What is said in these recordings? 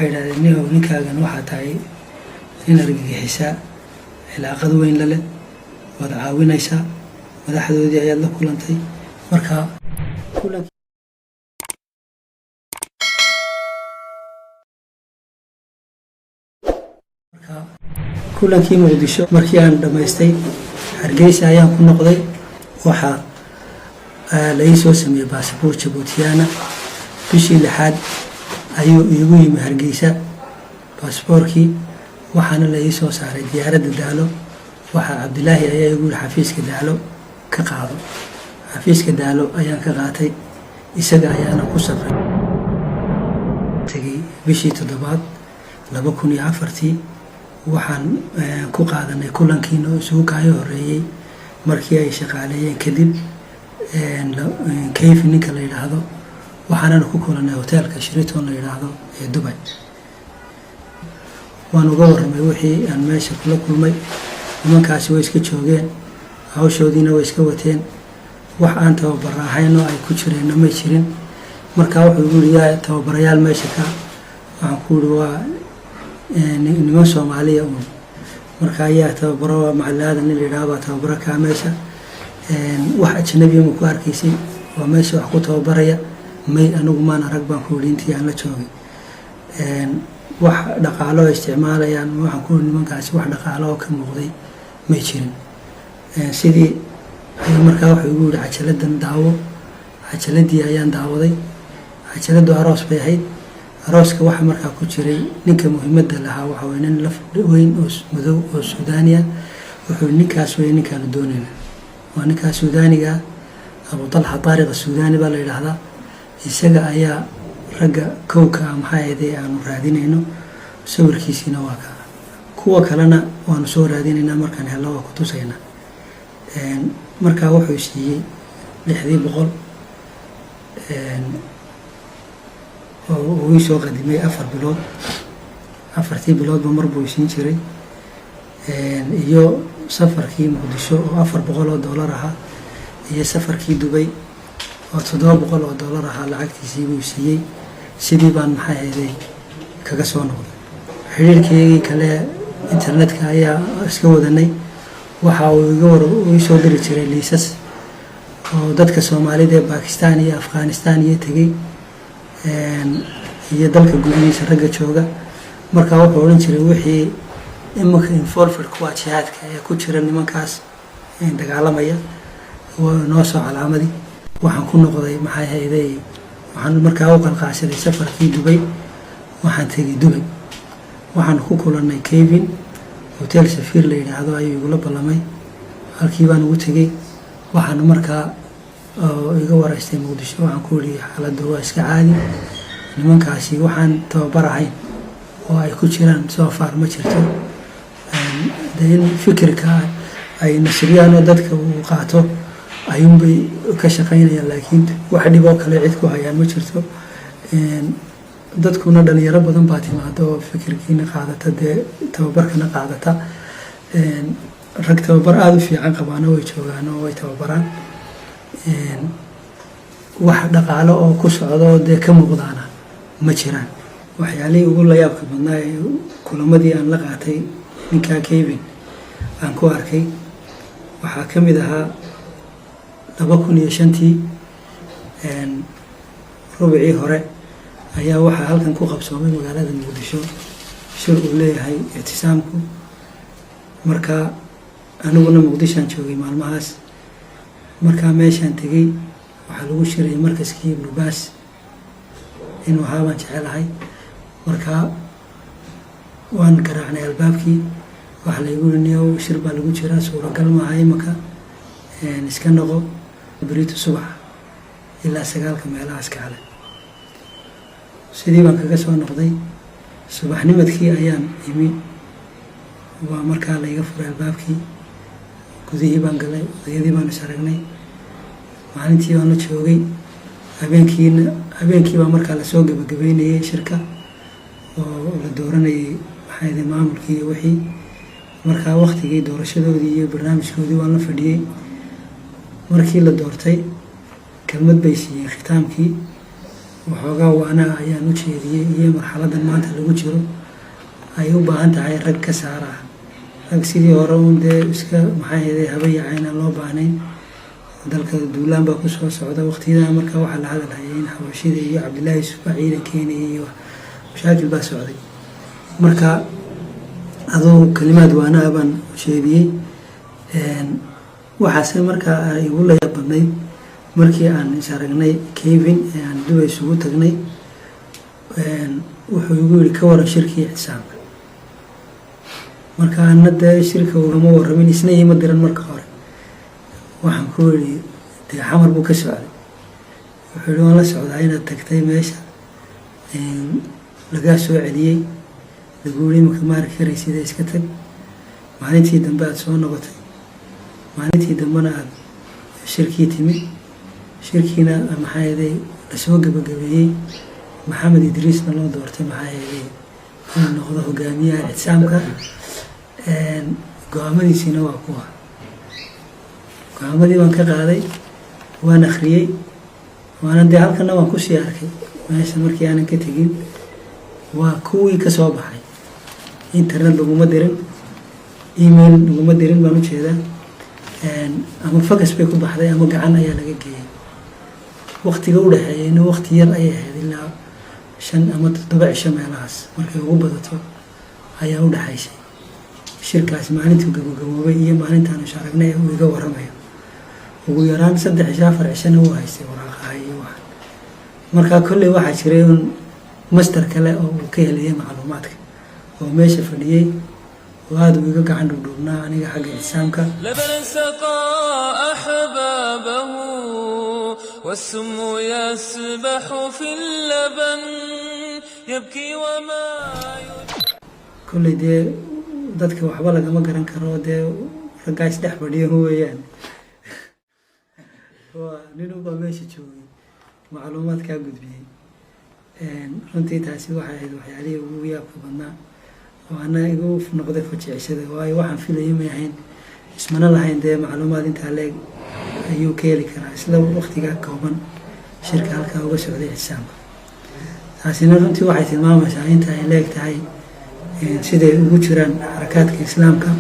waxay yidhahdeen ninkaagan waxaa tahay nin argagixisa cilaaqad weyn la leh waad caawinaysaa madaxdoodii ayaad la kulantay marka kulankii muqdisho markii aan dhamaystay Hargeysa ayaan ku noqday waxa la ii soo sameeyay baasaboor Djiboutiyaana bishii 6 ayuu iigu yimi Hargeysa baasaboorkii waxaana la ii soo saaray diyaaradda Daalo waxa Cabdilaahi ayaa igu yiri xafiiska Daalo ka qaado xafiiska Daalo ayaan ka qaatay isaga ayaana ku safray tagay bishii 7 2004 waxaan ku qaadanay kulankiina isugu kaayo horeeyay markii ay shaqaaleeyeen kadib kayf ninka la yiraahdo waxaan ku kulanay hotelka Sheraton la yiraahdo ee Dubai waan uga warramay wixii aan meesha kula kulmay nimankaasi way iska joogeen hawshoodiina way iska wateen wax aan tababarahayno ay ku jireen ma jirin marka wuxuu yiri tababarayaal meesha ka waxaan ku yiri waa niman Soomaaliya marka ayaa tababaro macallada nin yiraahdo tababaro ka meesha wax ajnabi ma ku arkaysay waa meesha wax ku tababaraya may anigu maan arag baan ku intii aan la joogay wax dhaqaalo isticmaalayaan waxaan ku nimankaasi wax dhaqaalo ka muuqday ma jirin sidii marka waxa uu yiri ajaladan daawo ajaladii ayaan daawaday ajaladu aroos bay ahayd arooska waxa markaa ku jiray ninka muhiimada lahaa waxa weyn laf weyn oo madow oo Suudaaniya wuxuu ninkaas weyn ninkaan doonayna waa ninka Suudaaniga Abu Talha Tariq Suudaani baa la yiraahdaa isaga ayaa raga kowka maxay aanu raadinayno sawirkiisina waa ka kuwa kalena waan soo raadinaynaa markaan helo ku tusayna marka wuxuu siiyay 600 oo soo qadimay 4 bilood 4 bilood mar buu siin jiray iyo safarkii Muqdisho oo $400 ahaa iyo safarkii Dubai oo $700 ahaa lacagtiisii buu siiyay sidii baan maxay ahayd kaga soo noqday xiriirkii kale internetka ayaa iska wadanay waxa uu soo diri jiray liisas oo dadka Soomaalida ee Pakistan iyo Afghanistan iyo tagay iyo dalka gudihiisa raga jooga marka wuxuu oran jiray wixii imaka involved ku ah jihadka ee ku jira nimankaas dagaalamaya oo noo soo calaamadi waxaan ku noqday maxay hayday waxaan markaa u qalqaashay safarkii Dubai waxaan tagay Dubai waxaan ku kulanay Kevin hotel Safir la yiraahdo ayuu igu la ballamay halkii baan ugu tagay waxaan markaa iga waraystay Muqdisho waxaan ku yiri xaaladdu waa iska caadi nimankaasi waxaan tababarahay oo ay ku jiraan soo far ma jirto deen fikirka ay nasriyaan oo dadka uu qaato ayuun bay ka shaqaynayaan laakiin wax dhib oo kale cid ku hayaan ma jirto dadkuna dhalinyaro badan baa timaado fikirkiina qaadata tababarkana qaadata rag tababar aad u fiican qabaan oo ay joogaan oo ay tababaraan wax dhaqaalo oo ku socdo ka muuqdaana ma jiraan waxyaalihii ugu la yaabka badnaa ee kulamadii aan la qaatay ninka Kevin aan ku arkay waxa kamid ahaa 2005 rubicii hore ayaa waxa halkan ku qabsoomay magaalada Muqdisho shir uu leeyahay Ictisaamku marka aniguna Muqdisho aan joogay maalmahaas marka meeshaan tagay waxa lagu shiray markaskii Ibn Baas inuu haaban jecelahay marka waan garaacnay albaabkii waxa la igu yiri shir baa lagu jiraa suuragal ma aha imaka iska noqo bariito subax ilaa 9 meelahaas kale sidii baan kaga soo noqday subaxnimadkii ayaan imi waa markaa la iga furay albaabkii gudihii baan galay odayadii baan isaragnay maalintii aan la joogay habeenkii baa markaa la soo gabagabeynayay shirka oo la dooranayay maxay maamulkii iyo wixii markaa waqtigii doorashadoodii iyo barnaamijkoodii waan la fadhiyay markii la doortay kelmad bay siiyeen khitaamkii waxoogaa waana ayaan u jeediyey iyo marxaladan maanta lagu jiro ay u baahan tahay rag ka saara rag sidii hore uun dee iska maxaa yeelay habayacayna loo baahnayn dalka duulaan baa kusoo socda waqtiyadan markaa waxaa la hadalhayay in xabashida iyo cabdillaahi yuusuf baa ciidan keenayay iyo mashaakil baa socday marka aduu kalimaad waana baan jeediyey waxaase markaa igu la yaabadnayd markii aan is aragnay Kevin aan Dubai isugu tagnay wuxuu igu yiri ka waran shirkii ixsaanka marka aan dee shirka ugama waramin isna ima diran marka hore waxaan ku yiri dee xamar buu ka socday wuxuu yiri waan la socdaa inaad tagtay meesha laga soo celiyay lagu yiri ma ka maari karaysid iska tag maalintii dambe aad soo noqotay maalintii dambena aad shirkii timid shirkiina maxaa yeelay la soo gabagabeeyay maxamed idriisna loo doortay maxaa yeelay inuu noqdo hogaamiyaha ixsaamka go'aamadiisina waa kuwa go'aamadii waan ka qaaday waan akhriyey waana dee halkana waan kusii arkay meesha markii aanan ka tegin waa kuwii ka soo baxay internet laguma dirin email laguma dirin baan u jeedaa ama fagas bay ku baxday ama gacan ayaa laga geeyay waqtiga u dhaxeeyayna waqti yar ayay ahayd ilaa 5 ama 7 cisho meelahaas markay ugu badato ayaa u dhaxaysay shirkaas maalintii gabagaboobay iyo maalintaan is aragnay uu iga waramayo ugu yaraan 3 cisho 4 cishona uu haystay waraaqaha iyo wax marka kulli waxa jiray master kale oo uu ka helay macluumaadka oo meesha fadhiyay وهذا ويقع عنده دورنا أنا حق الإسلامك لبن سقى أحبابه والسم يسبح في اللبن يبكي وما كل دي ضدك وحبالة ما قرن كرو دي رقاش دحبر دي هو يعني ونينو بماشي تشوي معلومات كابد بيه runtii taasi waxay ahayd waxyaalihii ugu yaabka badnaa oo ana igu noqday fajicishada waayo waxaan filayay ma ahayn ismana lahayn dee macluumaad intaa leeg ayuu ka heli karaa isla waqtigaa kooban shirka halkaa uga socday xisaabka taasina runtii waxay tilmaamaysaa inta ay leeg tahay siday ugu jiraan xarakaadka islaamka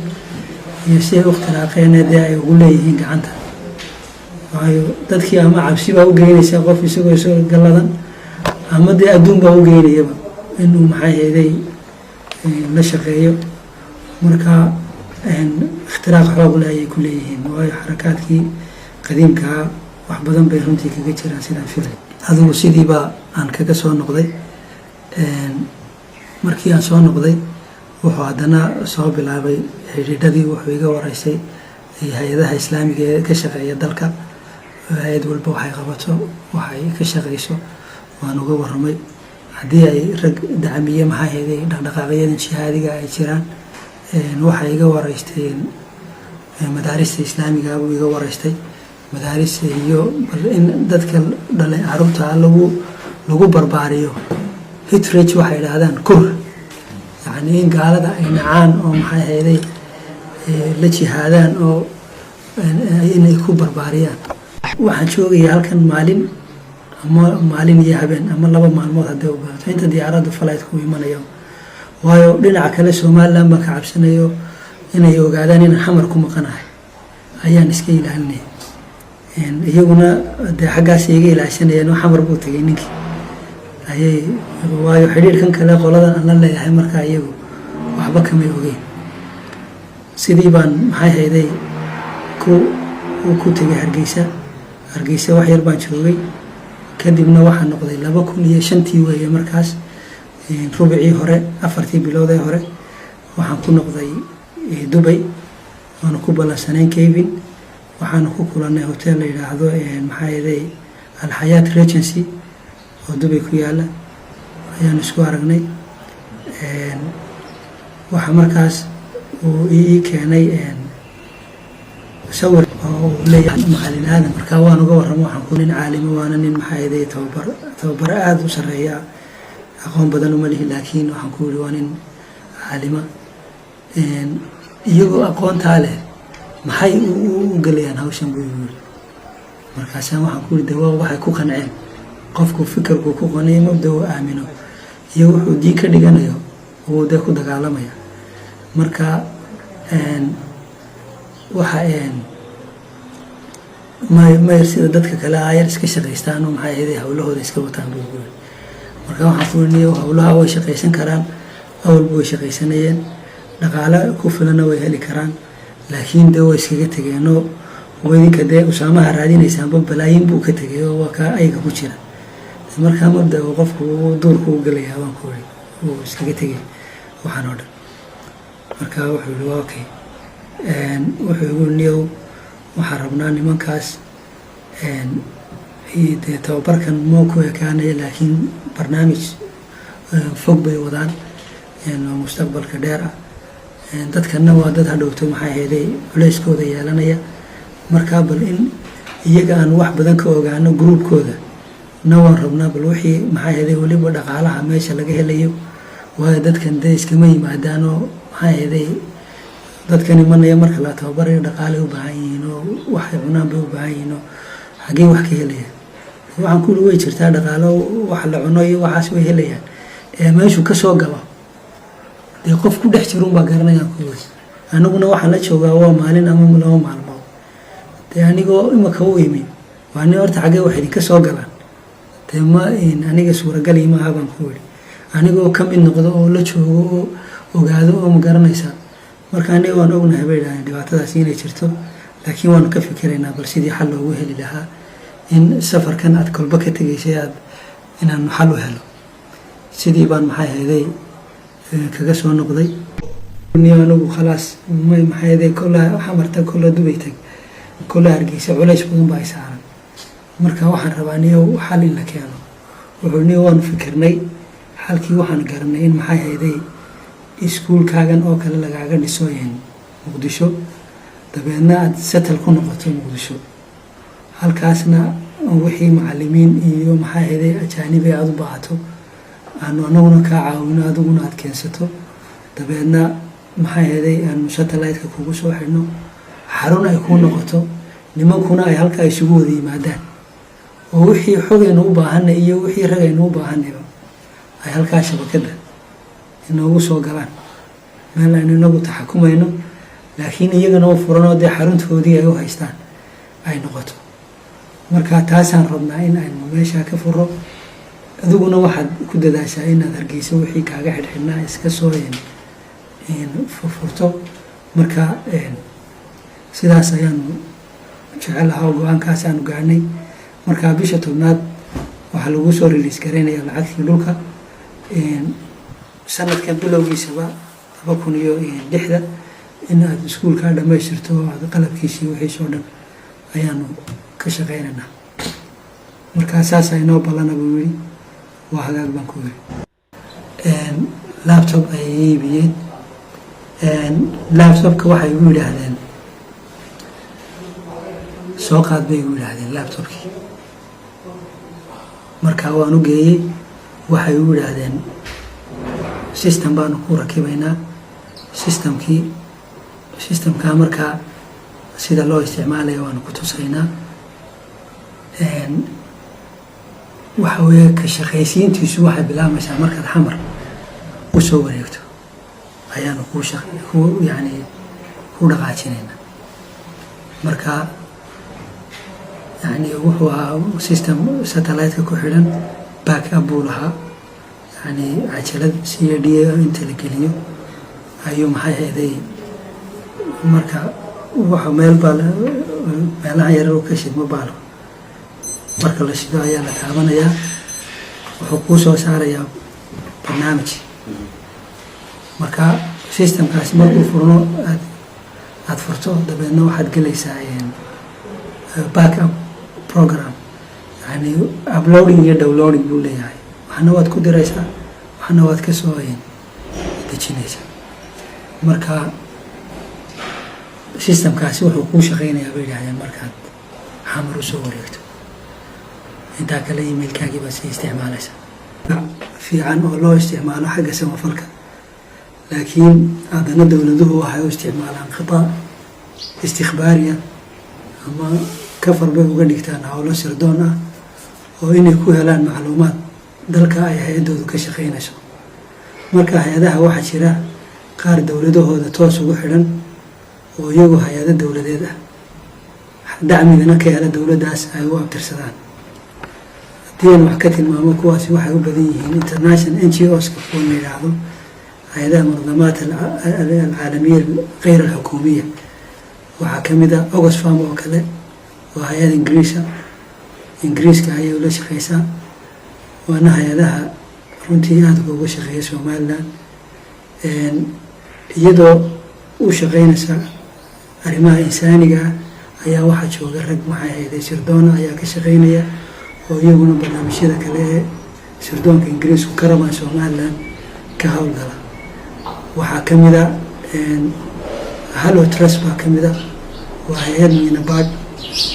iyo siday u ikhtilaaqeen dee ay ugu leeyihiin gacanta waayo dadkii ama cabsi baa u geynaysa qof isagoo soo galladan ama dee adduun baa u geynayaba inuu maxay hayday la shaqeeyo marka ikhtiraaq xoog leh ayay ku leeyihiin waayo xarakaadkii qadiimkaa wax badan bay runtii kaga jiraan sidaan filay adigu sidiiba aan kaga soo noqday markii aan soo noqday wuxuu haddana soo bilaabay xidhiidhadii wuxuu iga waraysay hay-adaha islaamiga ee ka shaqeeya dalka hay-ad walba waxay qabato waxay ka shaqeyso waan uga warramay haddii ay rag dacmiye maxaa hayday dhaqdhaqaaqyadan jihaadiga ay jiraan waxay iga waraysteen madaarista islaamiga buu iga waraystay madaarista iyo in dadka dhalay carruurta lagu barbaariyo hitrage waxay idhaahdaan kur yacni in gaalada ay nacaan oo maxay hayday la jihaadaan oo inay ku barbaariyaan waxaan joogaya halkan maalin iyo habeen ama 2 maalmood haddii u baahato inta diyaaradda flight ku imanayo waayo dhinaca kale Soomaaliland ma ka cabsanayo inay ogaadaan in xamar ku maqanahay ayaan iska ilaalinay iyaguna dee xaggaas iga ilaashanayeen oo xamar buu tagay ninkii ayay waayo xiriirkan kale qoladan aan la leeyahay marka iyagu waxba kama ogeyn sidii baan maxay hayday ku tagay Hargeysa wax yar baan joogay kadibna waxaan noqday 2005 weeye markaas rubicii hore 4 bilood ee hore waxaan ku noqday Dubai waan ku balansanay Kevin waxaan ku kulanay hotel la yiraahdo maxaa yeelay Al Hayat Regency oo Dubai ku yaala ayaan isku aragnay waxa markaas uu ii keenay sawir oo leeyahay macallin aadan marka waan uga warramo waxaan ku nin caalimo waana nin maxaa yeelay tababar aad u sareeya aqoon badan uma lihi laakiin waxaan ku yiri waa nin caalima iyagoo aqoontaa leh maxay u galayaan hawshan buu yiri markaasaan waxaan ku yiri dawaa waxay ku qanceen qofku fikirku ku qaniyo mabda uu aamino iyo wuxuu diin ka dhiganayo uu dee ku dagaalamaya. marka waxa ma sida dadka kale ayar iska shaqaystaan oo maxay ahayd hawlahooda iska wataan buu yiri. marka waxaan fulinay hawlaha way shaqaysan karaan, awal way shaqaysanayeen, dhaqaale ku filana way heli karaan, laakiin dee way iskaga tageenoo weydinka dee usaamaha raadinaysaanba balaayin buu ka tegay oo waa ka ayaga ku jira. markaa mabda qofku duurku u galayaa waan ku yiri uu iskaga tegay waxaan oo dhan. marka wuxuu yiri waa okay, wuxuu igu niyow waxaan rabnaa nimankaas dee tababarkan moo ku ekaanaya, laakiin barnaamij fog bay wadaan oo mustaqbalka dheer ah. dadkana waa dad hadhowto maxay ahayd culeyskooda yeelanaya. markaa bal in iyaga aan wax badan ka ogaano gruubkooda na waan rabnaa, bal wixii maxay ahayd weliba dhaqaalaha meesha laga helayo, waayo dadkan dee iskama yimaadaan oo maxay ahayd dadkan imanaya marka la tababarayo dhaqaale u baahan yihiin oo waxay cunaan bay u baahan yihiin oo xagee wax ka helayaan. waxaan ku way jirtaa dhaqaalo wax la cuno iyo waxaas way helayaan, meeshu ka soo galo dee qof ku dhex jiro baa garanayaan kuwaas. aniguna waxaan la joogaa waa maalin ama 2 maalmood, dee anigoo imaka u yimi waa nin horta xagee wax idinka soo galaan, dee ma aniga suuragal ima aha baan ku yiri. anigoo ka mid noqdo oo la joogo oo ogaado oo ma garanaysaa. marka aniga waan ognahay bay dhahaan dhibaatadaas inay jirto, laakiin waan ka fikiraynaa bal sidii xal loogu heli lahaa in safarkan aad kolba ka tegaysay aad inaan xal u helo. sidii baan maxay ahayd kaga soo noqday anigu khalaas maxay ahayd kollaa xamarta kollaa Dubay tag kollaa Hargeysa culays badan baa saaran. marka waxaan rabaa niyow xal in la keeno. wuxuu niyow waan fikirnay xalkii waxaan garanay in maxay ahayd iskuulkaagan oo kale lagaaga dhiso Muqdisho, dabeedna aad settle ku noqoto Muqdisho, halkaasna wixii macallimiin iyo maxay ahayd ajaanibi aad u baahato anaguna kaa caawino, adiguna aad keensato, dabeedna maxay ahayd aan satellite-ka kugu soo xidhno, xarun ay ku noqoto, nimankuna ay halkaa isugu wada yimaadaan oo wixii xogaynu u baahanay iyo wixii ragaynu u baahanayba ay halkaa shabakada inoogu soo galaan, meel aynu inagu taxakumayno, laakiin iyagana u furanoo dee xaruntoodii ay u haystaan ay noqoto. marka taasaan rabnaa in aynu meeshaa ka furo. adiguna waxaad ku dadaashaa inaad Hargeysa wixii kaaga xidhxidhnaa iska soo furto. marka sidaas ayaanu jecelahaa oo go-aankaas aanu gaarnay. marka bisha 10aad waxaa lagu soo release gareynayaa lacagtii dhulka sanadkan bilowgiisaba 2006 in aad iskuulkaa dhammaystirto oo aad qalabkiisii wixiisoo dhan ayaanu ka shaqaynaynaa. markaa saas aynoo ballana buu yidhi waa hagaag baan ku yiri. laptop ayay iibiyeen. laptopka waxay igu yidhaahdeen soo qaad bay igu yidhaahdeen laptopkii. markaa waan u geeyey, waxay igu yidhaahdeen system baanu ku rakibaynaa. systemkaa markaa sida loo isticmaalaya waanu ku tusaynaa. waxa weeye ka shaqaysiintiisu waxay bilaabaysaa markaad xamar u soo wareegto ayaanu ku dhaqaajinaynaa. marka wuxuu ahaa system satellite-ka ku xidhan, backup buu lahaa, cajalad CD inta la geliyo ayuu maxay ahayd marka waxa meelaha yarar ka shidmo baalo marka la shido ayaa la taabanayaa, wuxuu kuu soo saarayaa barnaamij. marka systemkaasi markuu furno aad furto, dabeedna waxaad gelaysaa backup program, uploading iyo downloading buu leeyahay. waxna waad ku diraysaa, waxna waad ka soo dejinaysaa. marka systemkaasi wuxuu kuu shaqaynayaa bay yidhaahdeen markaad xamar u soo wareegto. intaa kale emailkaagii baad sii isticmaalaysaa. fiican oo loo isticmaalo xagga samafalka, laakiin haddana dowladuhu waxay u isticmaalaan khita istikhbaariya ama kafar bay uga dhigtaan howlo sirdoon ah oo inay ku helaan macluumaad dalka ay hay-adoodu ka shaqaynayso. marka hay-adaha waxaa jira qaar dowladahooda toos ugu xidhan oo iyagu hay-ado dowladeed ah, dacmigana ka hela dowladdaas ay u abtirsadaan. haddii aan wax ka tilmaamo, kuwaasi waxay u badan yihiin international NGOska kuwa la yidhaahdo hay-adaha munadamaat alcaalamiya غeyr alxukuumiya. waxaa ka mid ah Oxfam oo kale, waa hay-ad ingiriiska ayay ula shaqeysaa, waana hay-adaha runtii aada uga shaqeeya Somaliland, iyadoo u shaqeynaysa arrimaha insaaniga ayaa waxaa jooga rag maxay ahayd sirdoona ayaa ka shaqeynaya oo iyaguna barnaamijyada kale ee sirdoonka ingiriisku ka rabaan Somaliland ka howlgala. waxaa ka mid ah Hallo Trust baa ka mid ah, waa hay-ad miinabaad,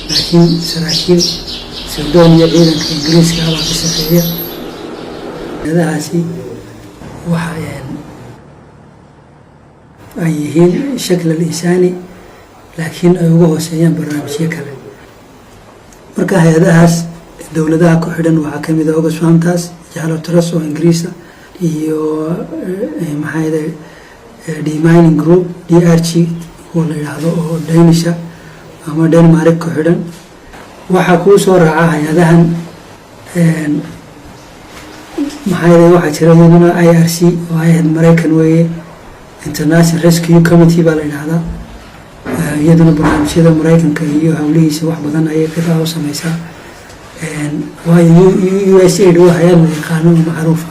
laakiin saraakiil sirdoon iyo ciidanka ingiriiska baa ka shaqeeya. hay-adahaasi waxa ay yihiin shakl al-insaani, laakiin ay uga hooseeyaan barnaamijyo kale. marka hay-adahaas dowladaha ku xidhan waxaa ka mid ah Oxfamtaas, Hallo Trust oo ingiriisa, iyo maxay demining group DRG oo la yidhaahdo oo Danisha ama Denmark ku xidhan. waxaa kuu soo raaca hay-adahan waxaa jira iyaduna IRC oo hay-ad Maraykan weeye, International Rescue Committee baa la yidhaahdaa. iyaduna barnaamijyada Maraykanka iyo howlihiisa wax badan ayay qidaa u sameysaa. waayo USAID waa hay-ad la yaqaano oo macruufa,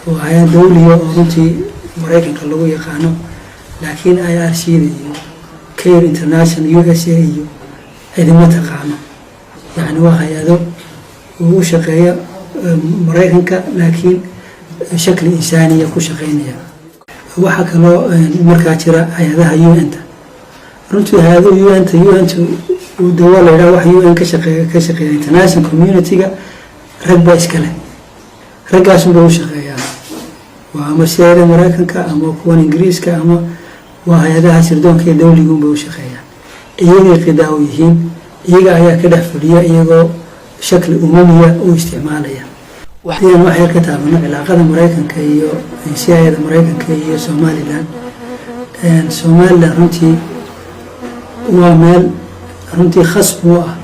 waa hay-ad dawliya oo runtii Maraykanka lagu yaqaano, laakiin IRC-da iyo Care International USA iyo cidima taqaano. yacni waa hay-ado uu u shaqeeya Maraykanka, laakiin shakli insaaniya ku shaqeynaya. waxaa kaloo markaa jira hay-adaha UN-ta. runtii hay-adaha UN-ta dawaa la yidhaha wax UN ka shaqeeya international community-ga rag baa iskale, raggaasunba u shaqeeyaan. waa ama siyada Maraykanka ama kuwan ingiriiska, ama waa hay-adaha sirdoonka iyo dawligunba u shaqeeyaan. iyagay qidaa u yihiin, iyaga ayaa ka dhex fuliya iyagoo shakli umamiya u isticmaalaya. waxaan waxay ka taabano cilaaqada Maraykanka iyo siyada Maraykanka iyo Somaliland. Somaliland runtii waa meel runtii khasb u ah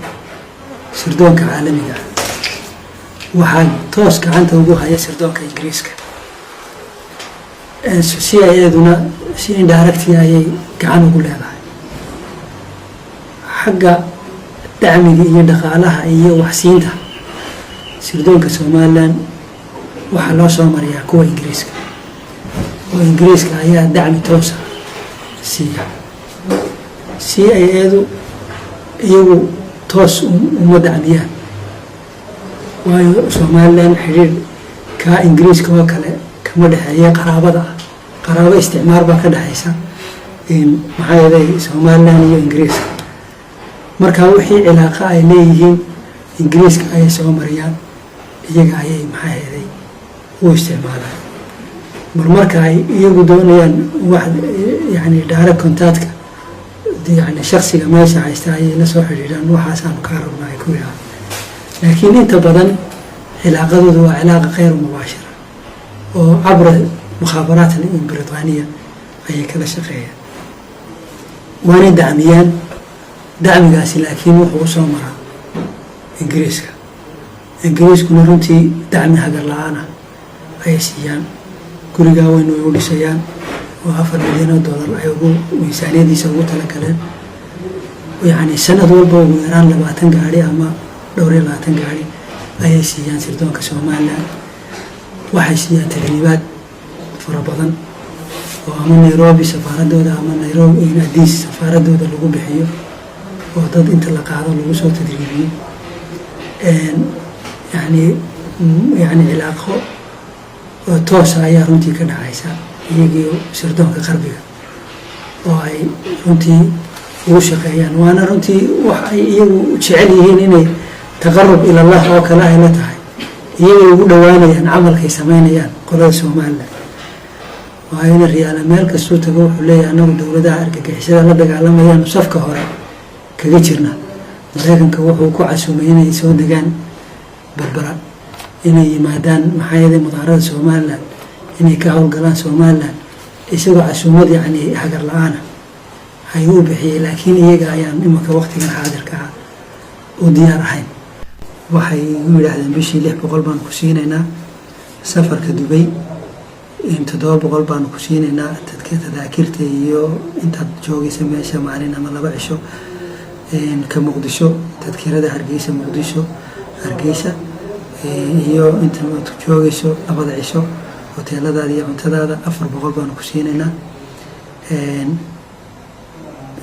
sirdoonka caalamiga. waxaa toos gacanta ugu haya sirdoonka ingiriiska. CIA-duna si indirect ayay gacan ugu leedahay. xagga dacmiga iyo dhaqaalaha iyo waxsiinta sirdoonka Somaliland waxaa loo soo mariyaa kuwa ingiriiska, oo ingiriiska ayaa dacmi toosa siiya. CIA-du iyagu toos uma dacmiyaan, waayo Somaliland xiriir ka ingiriiska oo kale kama dhexeeya qaraabada ah. qaraabo isticmaar baa ka dhexeysa maxaa yeelay Somaliland iyo ingiriiska. marka wixii cilaaqa ay leeyihiin ingiriiska ayay soo mariyaan, iyaga ayay maxaa yeelay u isticmaalaan. marka ay iyagu doonayaan wax yani direct contact يعني شخصي ما يسعى لا سوى حريران وحاسان كارب ما يكون. لكن انت بدن علاقة ذو علاقة غير مباشرة وعبر مخابرات البريطانية أي كذا شقية. وانا دعميان دعم قاسي لكن وحو صومرا إنجليز كنا رنتي دعم هذا اللعانة أي سيان كل جاوين ويقول سيان وعفر $1,000,000 أيوه ويسانية دي سووا تلكلين ويعني سنة دول بو ويران لباتن قاري أما دوري لباتن قاري أي سيان سردون كسومالا waxay siiyaan tadriibaad fara badan oo ama Nairobi safaaradooda ama Nairobi in Addis safaaradooda lagu bixiyo oo dad inta la qaado lagu soo tadriibiyo yani cilaaqo oo toos ah ayaa runtii ka dhacaysa iyagoo sirdoonka qarbiga oo ay runtii ugu shaqeeyaan waana runtii wax ay iyagu jecel yihiin inay taqarrub ila Allah oo kale ay la tahay iyagoo ugu dhawaanayaan camalkay sameynayaan qolada Soomaaliland waa in riyaal meel kastoo tago wuxuu leeyahay anagu dawladaha argagixisada la dagaalamayaan safka hore kaga jirna Mareykanka wuxuu ku casuumay inay soo degaan berbera inay yimaadaan maxaa yeelay mudaarada Somaliland inay ka howlgalaan Somaliland isagoo casuumad yacni hagar la'aana ayuu bixiyay laakiin iyaga ayaan imika waqtigan xaadirka ah u diyaar ahayn waxay igu yidhaahdeen bishii 600 baan ku siinaynaa safarka Dubai in 700 baan ku siinaynaa tadaakirta iyo intaad joogaysa meesha maalin ama 2 cisho ka Muqdisho tadkirada Hargeysa Muqdisho Hargeysa iyo inta aad joogayso 2 cisho hoteeladaada iyo cuntadaada 400 baan ku siinaynaa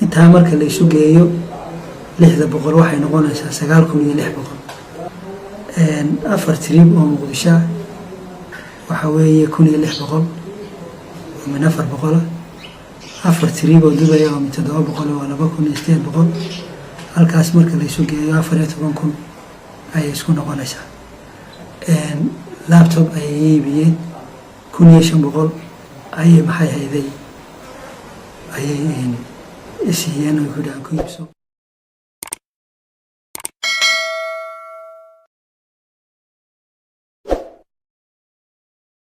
inta marka la isu geeyo 600 waxay noqonaysaa 9600 afar trip oo Muqdisho waxa weeye 1600 min 400 afar trip oo Dubai oo 700 waa 2800 halkaas marka la isu geeyo 14000 ay isku noqonaysaa laptop ay iibiyeen 1500 ay maxay hayday ayay siiyeen oo ku iibso